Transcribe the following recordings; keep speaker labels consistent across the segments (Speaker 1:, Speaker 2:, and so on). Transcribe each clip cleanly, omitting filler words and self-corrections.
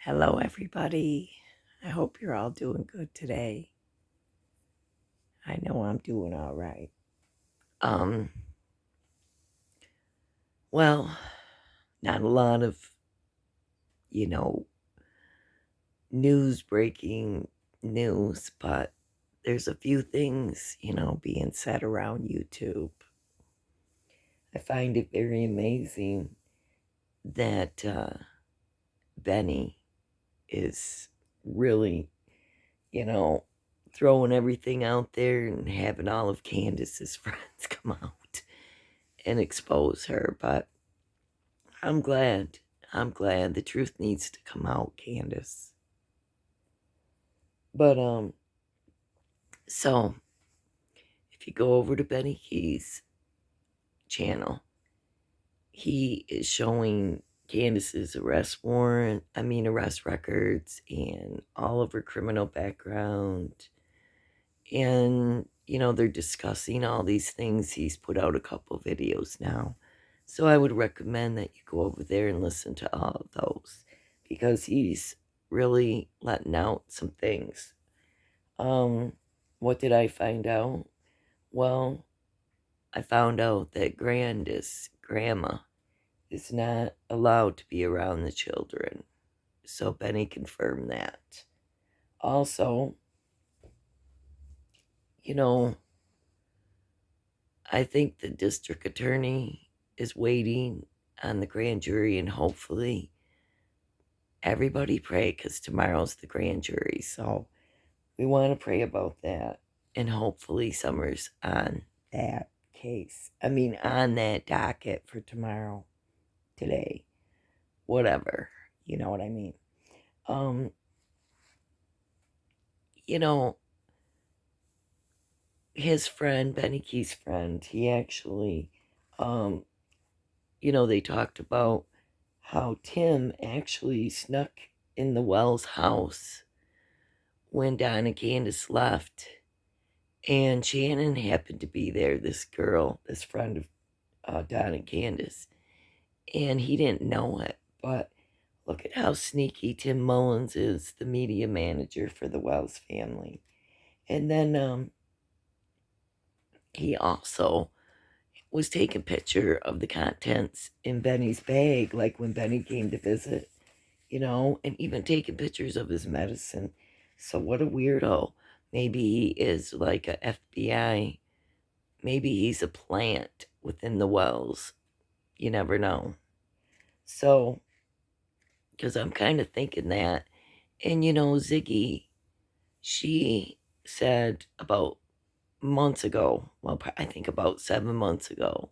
Speaker 1: Hello, everybody. I hope you're all doing good today. I know I'm doing all right. Um, well, not a lot of, you know, news breaking news, but there's a few things, being said around YouTube. I find it very amazing that Benny is really, you know, throwing everything out there and having all of Candace's friends come out and expose her. But I'm glad. I'm glad the truth needs to come out, Candace. But so if you go over to Benny Key's channel, he is showing Candace's arrest records and all of her criminal background. And, they're discussing all these things. He's put out a couple videos now. So I would recommend that you go over there and listen to all of those because he's really letting out some things. What did I find out? Well, I found out that grandma, is not allowed to be around the children. So Benny confirmed that. Also, you know, I think the district attorney is waiting on the grand jury, and hopefully everybody pray because tomorrow's the grand jury. So we want to pray about that. And hopefully Summers on that case. On that docket for tomorrow, today, whatever. You know what I mean? Um, you know, his friend, Benny Key's friend, he actually, um, they talked about how Tim actually snuck in the Wells house when Don and Candace left. And Shannon happened to be there, this girl, this friend of Don and Candace. And he didn't know it. But look at how sneaky Tim Mullins is, the media manager for the Wells family. And then he also was taking a picture of the contents in Benny's bag, like when Benny came to visit, and even taking pictures of his medicine. So what a weirdo. Maybe he is like a FBI. Maybe he's a plant within the Wells. You never know. So, because I'm kind of thinking that. And Ziggy, she said about months ago, well, I think about 7 months ago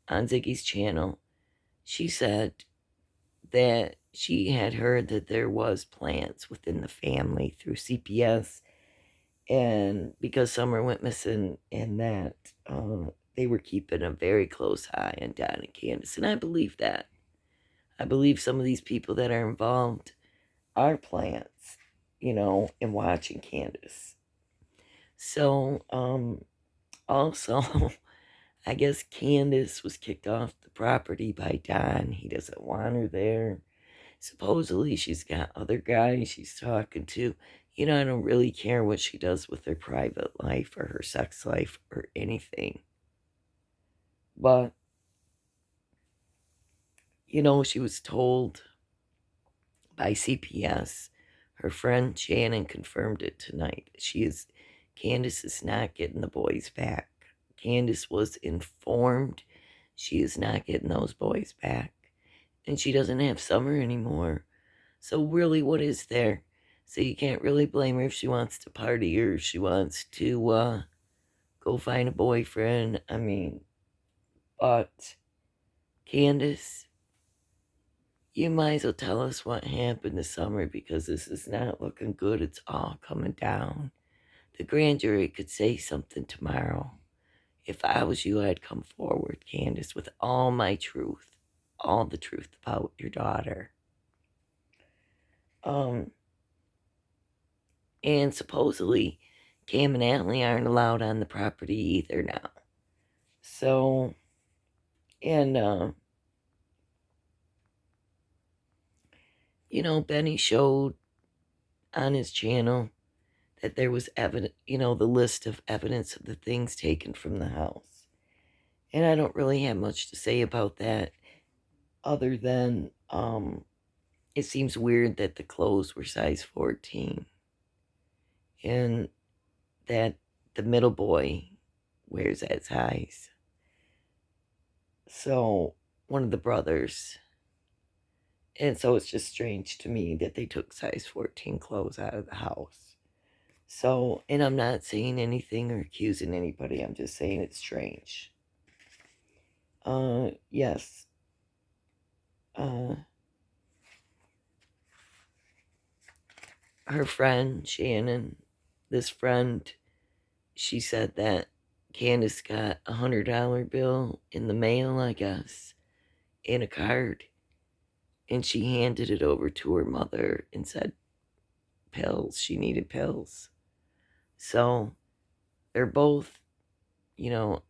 Speaker 1: on Ziggy's channel, she said that she had heard that there was plants within the family through CPS, and because Summer went missing, and that they were keeping a very close eye on Don and Candace, and I believe that. I believe some of these people that are involved are plants, in watching Candace. So, also, I guess Candace was kicked off the property by Don. He doesn't want her there. Supposedly, she's got other guys she's talking to. I don't really care what she does with her private life or her sex life or anything. But, she was told by CPS. Her friend Shannon confirmed it tonight. Candace is not getting the boys back. Candace was informed she is not getting those boys back. And she doesn't have Summer anymore. So really, what is there? So you can't really blame her if she wants to party or she wants to go find a boyfriend. But Candace, you might as well tell us what happened this summer because this is not looking good. It's all coming down. The grand jury could say something tomorrow. If I was you, I'd come forward, Candace, with all my truth, all the truth about your daughter. And supposedly, Cam and Antley aren't allowed on the property either now. So, and, Benny showed on his channel that there was evidence, the list of evidence of the things taken from the house. And I don't really have much to say about that other than it seems weird that the clothes were size 14 and that the middle boy wears that size. So, one of the brothers. And so it's just strange to me that they took size 14 clothes out of the house. So, and I'm not saying anything or accusing anybody, I'm just saying it's strange. Yes. Her friend, Shannon, this friend, she said that Candace got $100 bill in the mail, I guess, in a card. And she handed it over to her mother and said pills. She needed pills. So they're both,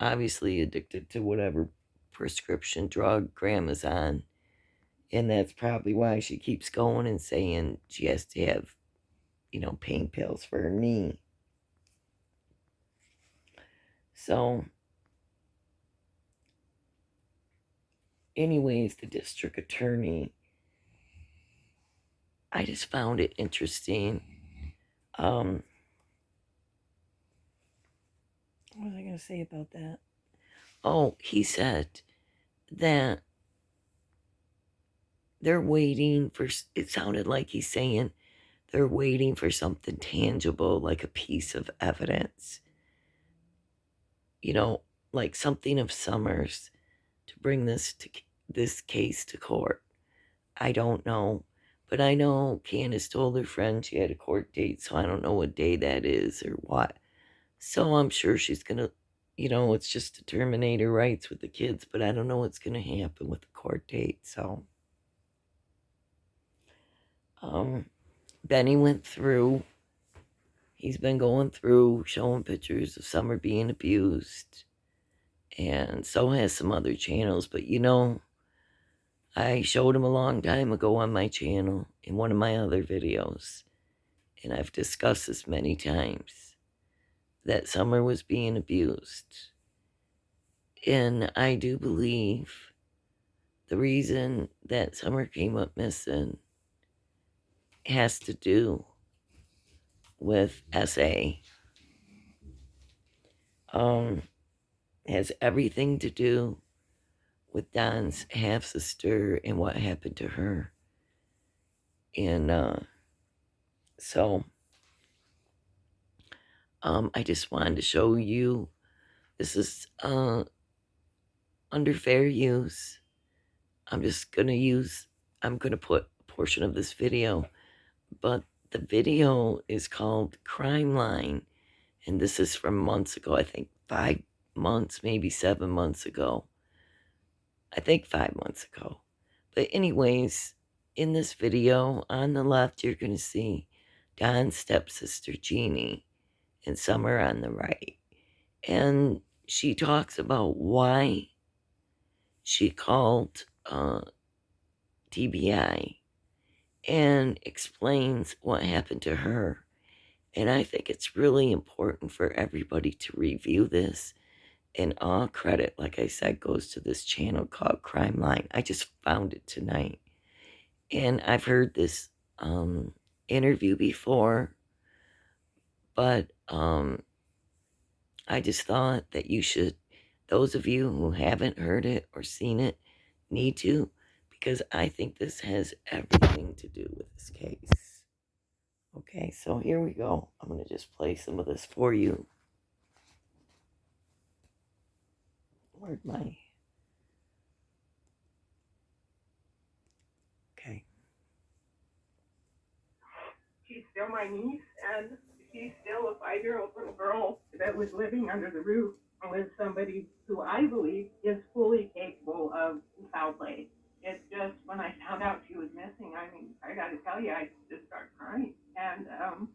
Speaker 1: obviously addicted to whatever prescription drug grandma's on. And that's probably why she keeps going and saying she has to have, pain pills for her knee. So, anyways, the district attorney, I just found it interesting. What was I going to say about that? Oh, he said that they're waiting for, it sounded like he's saying they're waiting for something tangible, like a piece of evidence, you know, like something of Summers to bring this case to court. I don't know, but I know Candace told her friend she had a court date, so I don't know what day that is or what. So I'm sure she's gonna, it's just to terminate her rights with the kids, but I don't know what's gonna happen with the court date. So, um, Benny went through. He's been going through showing pictures of Summer being abused, and so has some other channels. But I showed him a long time ago on my channel in one of my other videos, and I've discussed this many times, that Summer was being abused. And I do believe the reason that Summer came up missing has to do with SA. Has everything to do with Don's half sister and what happened to her. And so I just wanted to show you this is under fair use. I'm gonna put a portion of this video, but the video is called Crime Line, and this is from months ago, I think 5 months, maybe 7 months ago. I think 5 months ago. But anyways, in this video, on the left, you're gonna see Don's stepsister, Jeannie, and Summer on the right. And she talks about why she called TBI and explains what happened to her. And I think it's really important for everybody to review this. And all credit, like I said, goes to this channel called Crime Line. I just found it tonight. And I've heard this interview before, but I just thought that you should, those of you who haven't heard it or seen it, need to, because I think this has everything to do with this case. Okay, so here we go. I'm going to just play some of this for you. Where'd my... Okay.
Speaker 2: She's still my niece, and she's still a 5-year-old little girl that was living under the roof with somebody who I believe is fully capable of foul play. It's just when I found out she was missing, I mean, I got to tell you, I just started crying. And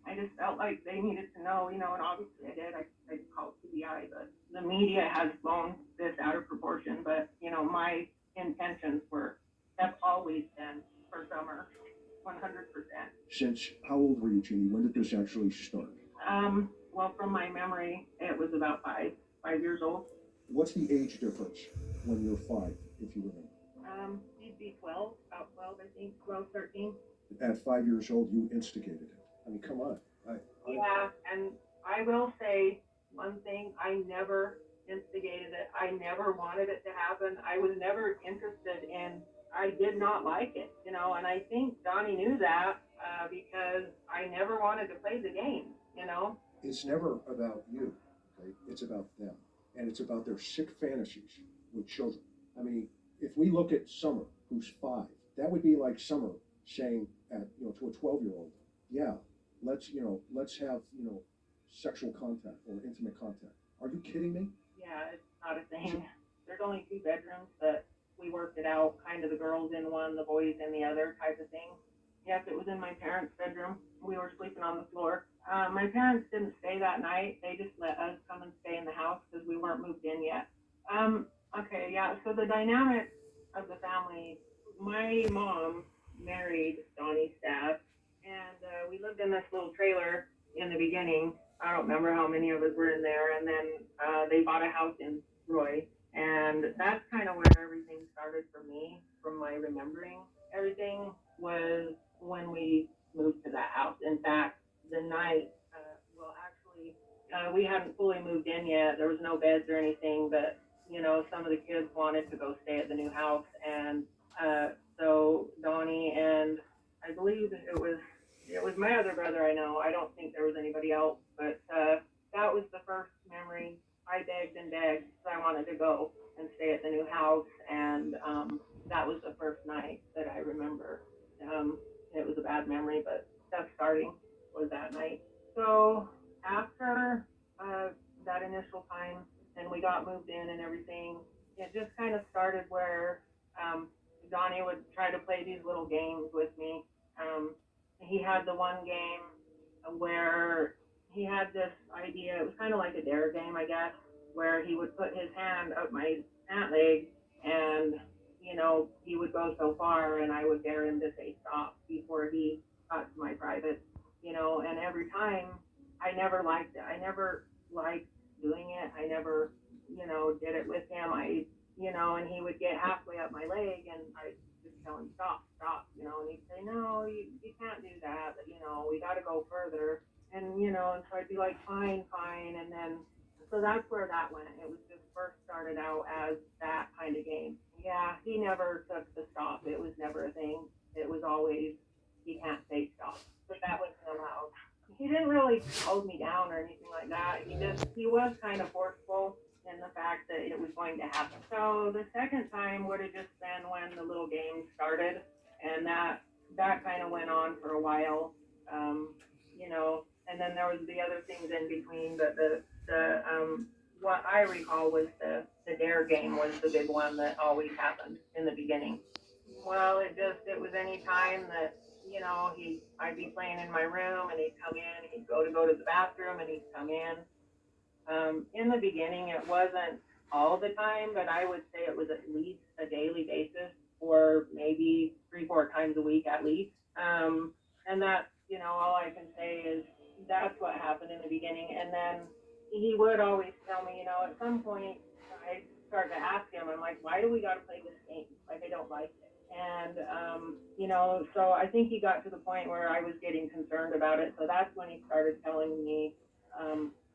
Speaker 2: I just felt like they needed to know, and obviously I did. I called TBI, but the media has blown this out of proportion. But, my intentions have always been for Summer. 100%.
Speaker 3: Since how old were you, Jeannie? When did this actually start?
Speaker 2: Well, from my memory, it was about 5 years old.
Speaker 3: What's the age difference when you're 5, if you remember?
Speaker 2: He'd be 12, about 12, I think, 12, 13.
Speaker 3: At 5 years old, you instigated it. I mean, come on.
Speaker 2: Yeah, and I will say one thing, I never instigated it. I never wanted it to happen. I was never interested in, I did not like it, and I think Donnie knew that because I never wanted to play the game.
Speaker 3: It's never about you, okay? It's about them. And it's about their sick fantasies with children. I mean, if we look at Summer, who's 5, that would be like Summer saying to a 12-year-old, yeah, let's have, sexual contact or intimate contact. Are you kidding me?
Speaker 2: Yeah, it's not a thing. There's only 2 bedrooms, but we worked it out, kind of the girls in one, the boys in the other type of thing. Yes, it was in my parents' bedroom. We were sleeping on the floor. My parents didn't stay that night. They just let us come and stay in the house because we weren't moved in yet. Okay, yeah. So the dynamic of the family, my mom married Donnie's dad, and we lived in this little trailer in the beginning. I don't remember how many of us were in there, and then they bought a house in Roy, and that's kind of where everything started for me. From my remembering, everything was when we moved to that house. In fact, the night, well, actually, we hadn't fully moved in yet. There was no beds or anything, but some of the kids wanted to go stay at the new house, and uh, so Donnie and I believe it was my other brother. I know. I don't think there was anybody else, but that was the first memory. I begged and begged because I wanted to go and stay at the new house, and that was the first night that I remember. It was a bad memory, but stuff starting was that night. So after that initial time, and we got moved in and everything, it just kind of started where um, Donnie would try to play these little games with me. Um, he had the one game where he had this idea. It was kind of like a dare game, I guess, where he would put his hand up my pant leg, and he would go so far, and I would dare him to say stop before he got to my private. And every time I never liked it. I never liked doing it. I never, did it with him. And he would get halfway up my leg, and I just tell him stop, stop, and he'd say no, you can't do that, but we got to go further, and so I'd be like fine, fine, and then so that's where that went. It was just first started out as that kind of game. Yeah, he never took the stop. It was never a thing. It was always he can't say stop, but that wasn't allowed. He didn't really hold me down or anything like that. He was kind of forceful in the fact that it was going to happen. So the second time would have just been when the little game started, and that kind of went on for a while, and then there was the other things in between, but the what I recall was the dare game was the big one that always happened in the beginning. Well, it was any time that I'd be playing in my room, and he'd come in, he'd go to the bathroom, and he'd come in the beginning, it wasn't all the time, but I would say it was at least a daily basis, or maybe 3, 4 times a week at least. And that's, all I can say is that's what happened in the beginning. And then he would always tell me, at some point, I start to ask him, I'm like, why do we got to play this game? Like, I don't like it. And, so I think he got to the point where I was getting concerned about it. So that's when he started telling me,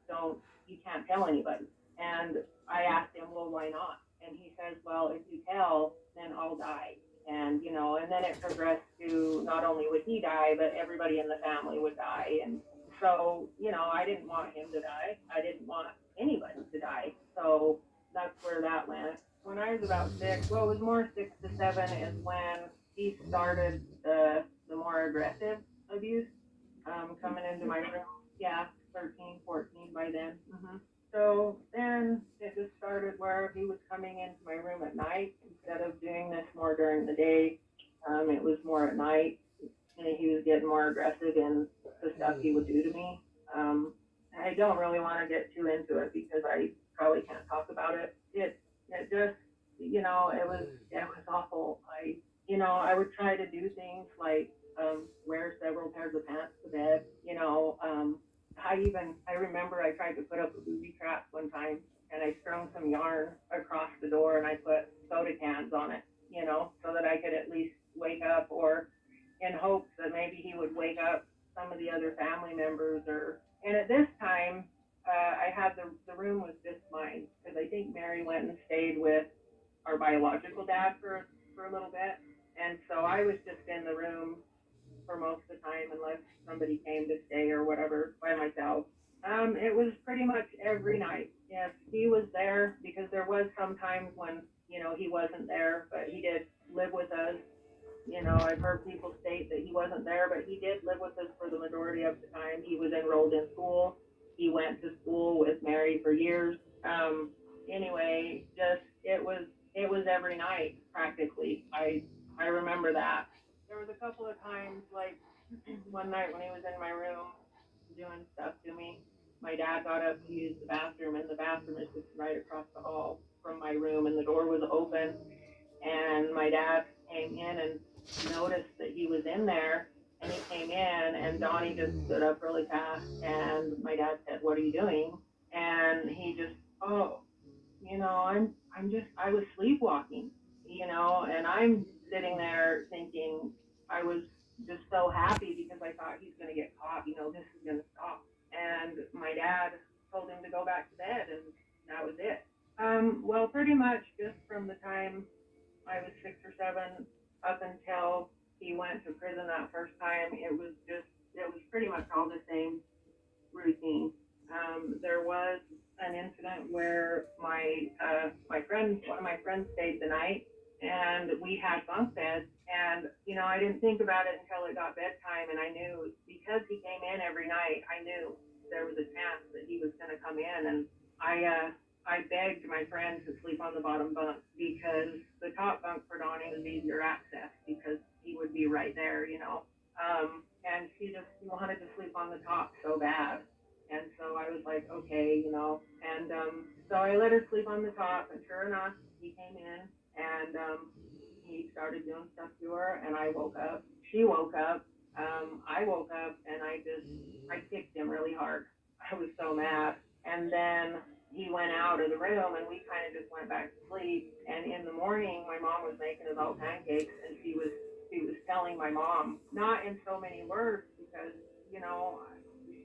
Speaker 2: don't you can't tell anybody. And I asked him, well, why not? And he says, well, if you tell, then I'll die. And then it progressed to not only would he die, but everybody in the family would die. And so, I didn't want him to die. I didn't want anybody to die. So that's where that went. When I was about 6, well, it was more 6 to 7 is when he started the more aggressive abuse, coming into my room. Yeah, 13, 14 by then. So then it just started where he was coming into my room at night instead of doing this more during the day. It was more at night, and he was getting more aggressive in the stuff he would do to me. I don't really want to get too into it because I probably can't talk about it. It just, it was awful. I would try to to do things like wear several pairs of pants to bed. I remember I tried to put up a booby trap one time, and I strung some yarn across the door, and I put soda cans on it, so that I could at least wake up, or in hopes that maybe he would wake up some of the other family members. And at this time, I had the room was just mine, because I think Mary went and stayed with our biological dad for a little bit, and so I was just in the room for most of the time, unless somebody came to stay or whatever, by myself. It was pretty much every night. Yes, he was there, because there was some times when he wasn't there, but he did live with us. I've heard people state that he wasn't there, but he did live with us for the majority of the time. He was enrolled in school. He went to school with Mary for years. Anyway, just it was every night practically. I remember that. There was a couple of times, like one night when he was in my room doing stuff to me. My dad got up to use the bathroom, and the bathroom is just right across the hall from my room, and the door was open, and my dad came in and noticed that he was in there, and he came in, and Donnie just stood up really fast, and my dad said, "What are you doing?" And he just, "Oh, I was sleepwalking, and I'm sitting there thinking, I was just so happy, because I thought he's going to get caught, this is going to stop." And my dad told him to go back to bed, and that was it. Well, pretty much just from the time I was 6 or 7 up until he went to prison that first time, it was pretty much all the same routine. There was an incident where one of my friends stayed the night, and we had bunk beds. And I didn't think about it until it got bedtime, and I knew, because he came in every night, I knew there was a chance that he was going to come in. And I begged my friend to sleep on the bottom bunk, because the top bunk for Donnie was easier access, because he would be right there. And she just wanted to sleep on the top so bad. And so I was like, okay, And so I let her sleep on the top, and sure enough, he came in, and he started doing stuff to her, and I woke up. She woke up. I woke up, and I kicked him really hard. I was so mad. And then he went out of the room, and we kind of just went back to sleep. And in the morning, my mom was making us all pancakes, and she was telling my mom, not in so many words, because you know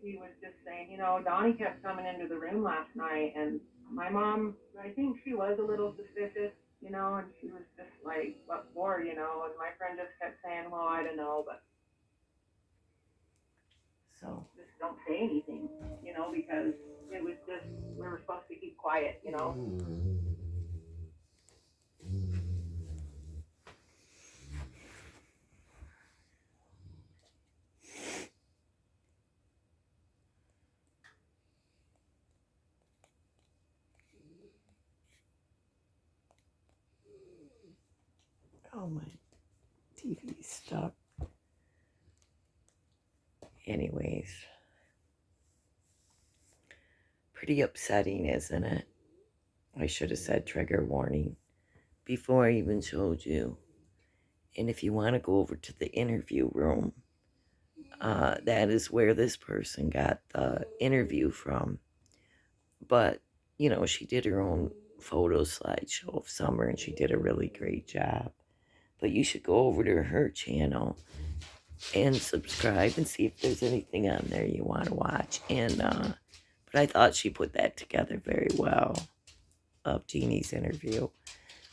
Speaker 2: she was just saying, Donnie kept coming into the room last night, and my mom, I think she was a little suspicious, and she was just like, what for, and my friend just kept saying, well, I don't know, but
Speaker 1: So,
Speaker 2: just don't say anything, because it was just, we were supposed to keep quiet.
Speaker 1: oh, my TV stuck. Anyways, pretty upsetting, isn't it? I should have said trigger warning before I even showed you. And if you want to go over to the interview room, that is where this person got the interview from. But, she did her own photo slideshow of Summer, and she did a really great job. But you should go over to her channel and subscribe and see if there's anything on there you want to watch. And, but I thought she put that together very well, of Jeannie's interview.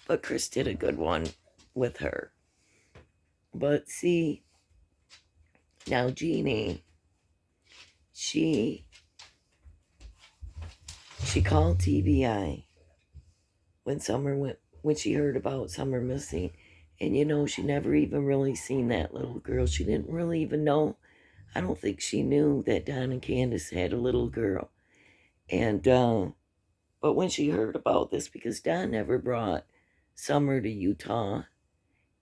Speaker 1: But Chris did a good one with her. But see, now Jeannie, she called TBI when she heard about Summer missing. And she never even really seen that little girl. She didn't really even know. I don't think she knew that Don and Candace had a little girl. And but when she heard about this, because Don never brought Summer to Utah,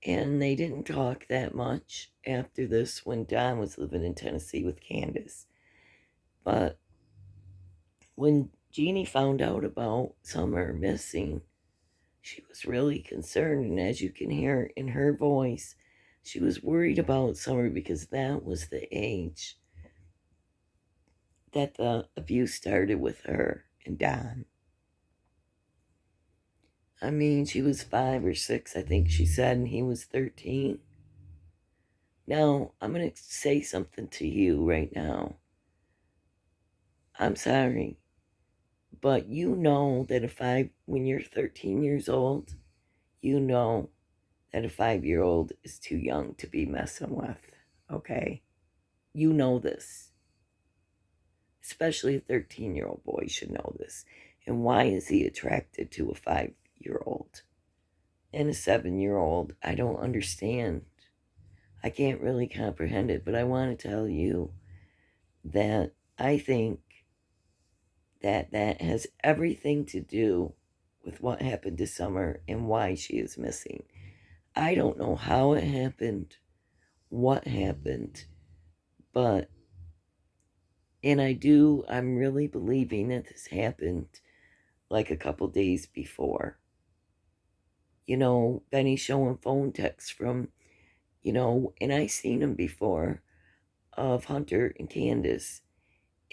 Speaker 1: and they didn't talk that much after this when Don was living in Tennessee with Candace. But when Jeannie found out about Summer missing, she was really concerned. And as you can hear in her voice, She was worried about Summer because that was the age that the abuse started with her and Don. I mean, she was 5 or 6, I think she said, and he was 13. Now, I'm going to say something to you right now. I'm sorry, but you know that when you're 13 years old, you know that a 5-year-old is too young to be messing with, okay? You know this. Especially a 13-year-old boy should know this. And why is he attracted to a 5-year-old? And a 7-year-old, I don't understand. I can't really comprehend it, but I want to tell you that I think that that has everything to do with what happened to Summer and why she is missing. I don't know how it happened, what happened, but, and I'm really believing that this happened like a couple days before. Benny showing phone texts from, and I seen them before, of Hunter and Candace.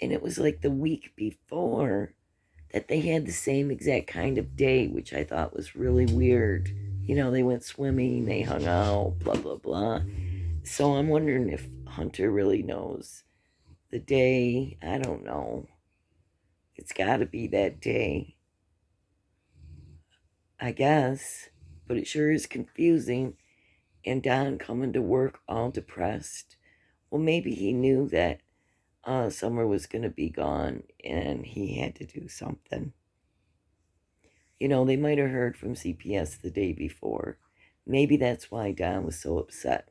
Speaker 1: And it was like the week before that they had the same exact kind of day, which I thought was really weird. They went swimming, they hung out, blah, blah, blah. So I'm wondering if Hunter really knows the day. I don't know. It's got to be that day, I guess. But it sure is confusing. And Don coming to work all depressed. Well, maybe he knew that Summer was going to be gone and he had to do something. They might have heard from CPS the day before. Maybe that's why Don was so upset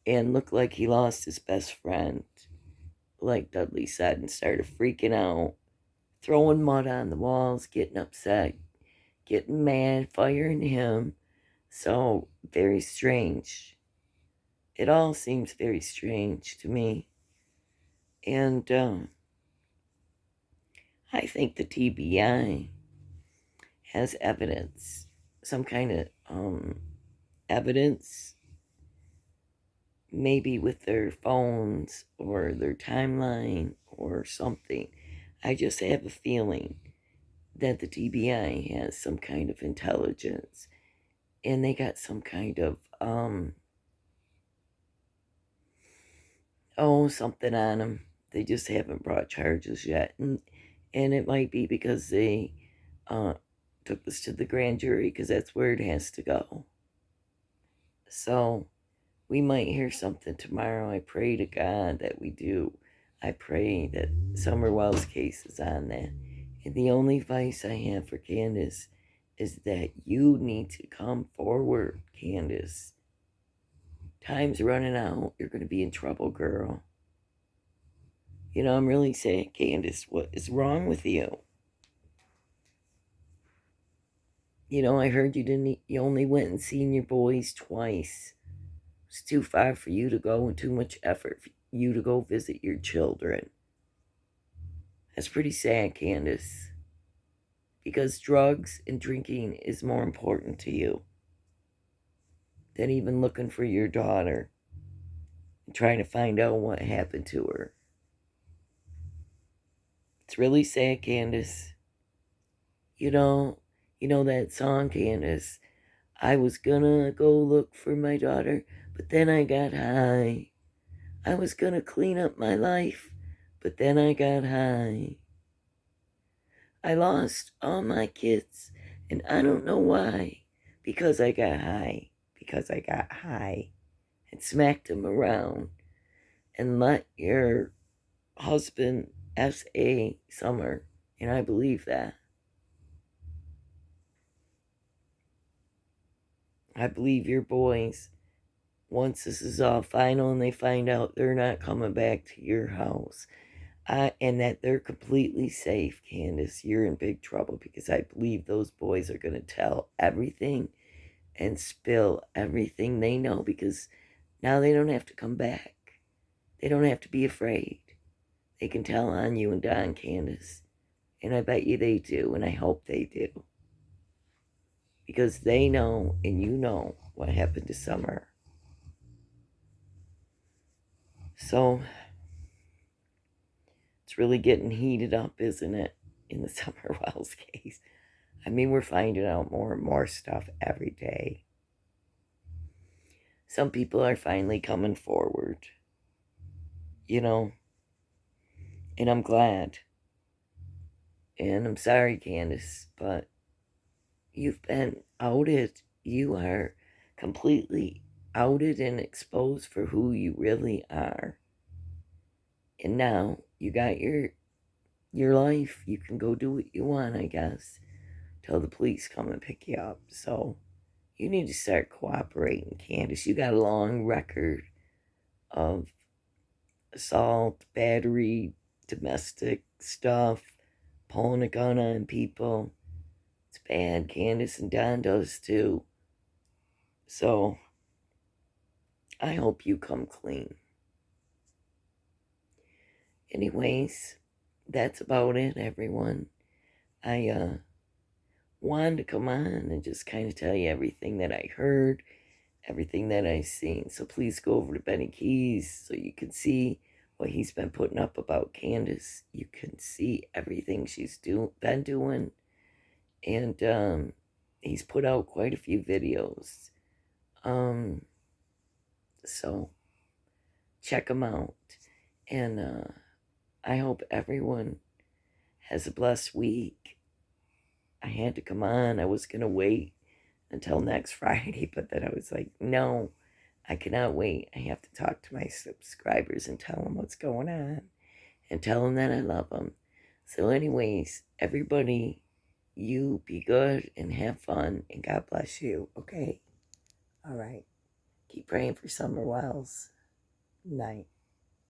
Speaker 1: and looked like he lost his best friend, like Dudley said, and started freaking out, throwing mud on the walls, getting upset, getting mad, firing him. So, very strange. It all seems very strange to me. And I think the TBI has evidence, some kind of evidence, maybe with their phones or their timeline or something. I just have a feeling that the TBI has some kind of intelligence and they got some kind of something on them. They just haven't brought charges yet, and it might be because they took this to the grand jury, because that's where it has to go. So we might hear something tomorrow. I pray to God that we do. I pray that Summer Wells' case is on that. And the only advice I have for Candace is that you need to come forward, Candace. Time's running out. You're going to be in trouble, girl. I'm really saying, Candace, what is wrong with you? I heard you only went and seen your boys twice. It's too far for you to go and too much effort for you to go visit your children. That's pretty sad, Candace. Because drugs and drinking is more important to you than even looking for your daughter and trying to find out what happened to her. It's really sad, Candace. You know, that song, Candace. I was gonna go look for my daughter, but then I got high. I was gonna clean up my life, but then I got high. I lost all my kids, and I don't know why. Because I got high. Because I got high. And smacked him around. And let your husband S.A. Summer. And I believe that. I believe your boys, once this is all final and they find out they're not coming back to your house, and that they're completely safe, Candace, you're in big trouble, because I believe those boys are going to tell everything and spill everything they know, because now they don't have to come back. They don't have to be afraid. They can tell on you and Don, Candace. And I bet you they do, and I hope they do. Because they know, and you know, what happened to Summer. So it's really getting heated up, isn't it, in the Summer Wells case? I mean, we're finding out more and more stuff every day. Some people are finally coming forward, you know, and I'm glad. And I'm sorry, Candace, but you've been outed. You are completely outed and exposed for who you really are. And now you got your life. You can go do what you want, I guess, till the police come and pick you up. So you need to start cooperating, Candace. You got a long record of assault, battery, domestic stuff, pulling a gun on people. It's bad. Candace and Don does too. So I hope you come clean. Anyways, that's about it, everyone. I wanted to come on and just kind of tell you everything that I heard, everything that I seen. So please go over to Benny Keys so you can see what he's been putting up about Candace. You can see everything she's been doing. And he's put out quite a few videos. So check them out. And I hope everyone has a blessed week. I had to come on. I was going to wait until next Friday, but then I was like, no, I cannot wait. I have to talk to my subscribers and tell them what's going on and tell them that I love them. So, anyways, everybody, you be good and have fun, and God bless you, okay? All right. Keep praying for Summer Wells. Night.